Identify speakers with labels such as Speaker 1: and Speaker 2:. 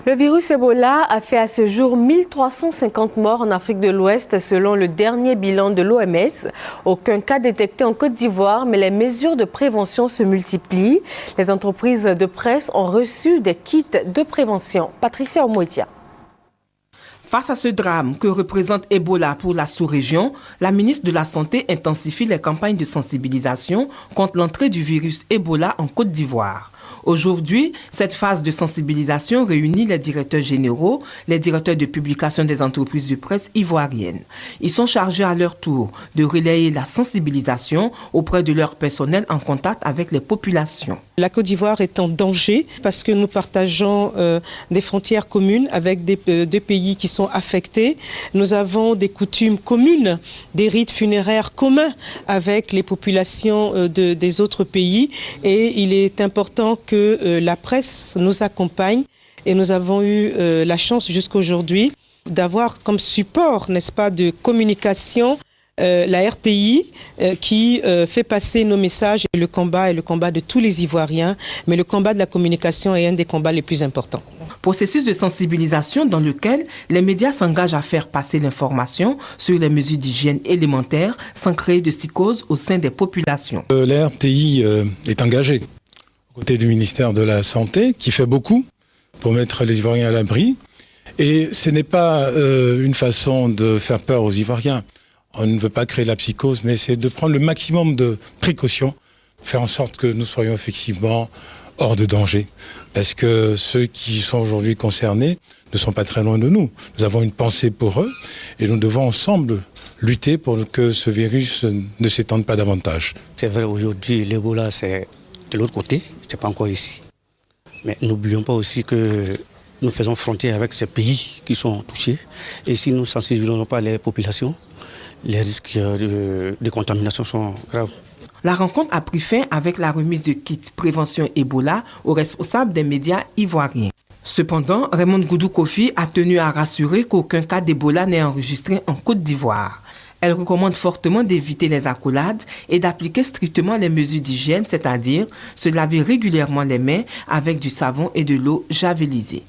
Speaker 1: Le virus Ebola a fait à ce jour 1350 morts en Afrique de l'Ouest selon le dernier bilan de l'OMS. Aucun cas détecté en Côte d'Ivoire, mais les mesures de prévention se multiplient. Les entreprises de presse ont reçu des kits de prévention. Patricia Omoitia.
Speaker 2: Face à ce drame que représente Ebola pour la sous-région, la ministre de la Santé intensifie les campagnes de sensibilisation contre l'entrée du virus Ebola en Côte d'Ivoire. Aujourd'hui, cette phase de sensibilisation réunit les directeurs généraux, les directeurs de publication des entreprises de presse ivoiriennes. Ils sont chargés à leur tour de relayer la sensibilisation auprès de leur personnel en contact avec les populations.
Speaker 3: La Côte d'Ivoire est en danger parce que nous partageons des frontières communes avec deux pays qui sont affectés. Nous avons des coutumes communes, des rites funéraires communs avec les populations des autres pays et il est important que la presse nous accompagne et nous avons eu la chance jusqu'aujourd'hui d'avoir comme support, n'est-ce pas, de communication la RTI qui fait passer nos messages. Le combat est le combat de tous les Ivoiriens, mais le combat de la communication est un des combats les plus importants.
Speaker 2: Processus de sensibilisation dans lequel les médias s'engagent à faire passer l'information sur les mesures d'hygiène élémentaires sans créer de psychose au sein des populations.
Speaker 4: La RTI est engagée aux côtés du ministère de la Santé, qui fait beaucoup pour mettre les Ivoiriens à l'abri. Et ce n'est pas une façon de faire peur aux Ivoiriens. On ne veut pas créer la psychose, mais c'est de prendre le maximum de précautions, faire en sorte que nous soyons effectivement hors de danger. Parce que ceux qui sont aujourd'hui concernés ne sont pas très loin de nous. Nous avons une pensée pour eux et nous devons ensemble lutter pour que ce virus ne s'étende pas davantage.
Speaker 5: C'est vrai, aujourd'hui, l'Ebola, c'est de l'autre côté, c'est pas encore ici. Mais n'oublions pas aussi que nous faisons frontière avec ces pays qui sont touchés. Et si nous ne sensibilisons pas les populations, les risques de contamination sont graves.
Speaker 2: La rencontre a pris fin avec la remise de kits prévention Ebola aux responsables des médias ivoiriens. Cependant, Raymond Goudou Kofi a tenu à rassurer qu'aucun cas d'Ebola n'est enregistré en Côte d'Ivoire. Elle recommande fortement d'éviter les accolades et d'appliquer strictement les mesures d'hygiène, c'est-à-dire se laver régulièrement les mains avec du savon et de l'eau javelisée.